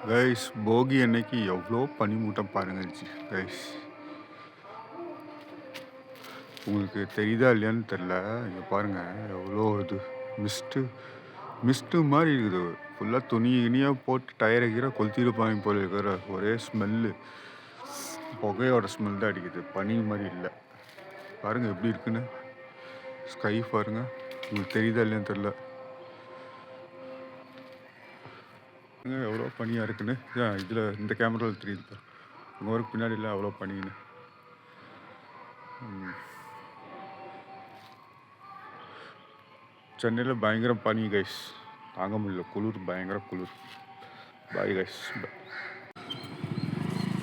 Guys, போகி அன்னைக்கு எவ்வளோ பனிமூட்டம் பாருங்க கைஸ். உங்களுக்கு தெரியுதா இல்லையான்னு தெரில. இங்கே பாருங்க எவ்வளோ இது மிஸ்ட்டு மாதிரி இருக்குது. ஃபுல்லாக துணி இனியாக போட்டு டயரை கீரை கொளுத்திருப்பாங்க போல இருக்கிற ஒரே ஸ்மெல்லு. புகையோட ஸ்மெல் தான் அடிக்குது, பனி மாதிரி இல்லை. பாருங்க எப்படி இருக்குன்னு. ஸ்கை பாருங்க, உங்களுக்கு தெரியுதா இல்லையான்னு தெரில. எவ்வளோ பனியாக இருக்குன்னு இதில் இந்த கேமராவில் தெரியுது. உங்கள் ஊருக்கு பின்னாடி இல்லை அவ்வளோ பனின்னு. சென்னையில் பயங்கர பனி கைஸ், தாங்க முடியல. குளிர், பயங்கர குளிர். Bye guys.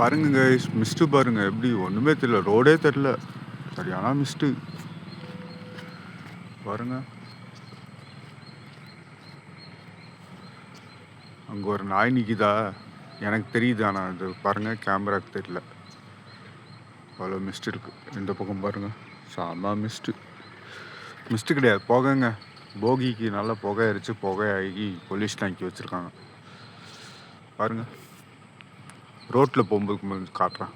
பாருங்க கைஸ், மிஸ்ட்டு பாருங்க எப்படி, ஒன்றுமே தெரியல, ரோடே தெரில, சரியான மிஸ்ட்டு பாருங்க. அங்கே ஒரு நாய் நிற்கிதா எனக்கு தெரியுது, ஆனால் அது பாருங்க கேமராக்கு தெரியல. அவ்வளோ மிஸ்ட் இருக்குது இந்த பக்கம் பாருங்க. சாமா மிஸ்ட்டு கிடையாது, புகைங்க. போகிக்கு நல்லா புகையரிச்சு புகையாகி போலீஸ் டேங்கி வச்சுருக்காங்க பாருங்க. ரோட்டில் போகும்போது காட்டுறேன்.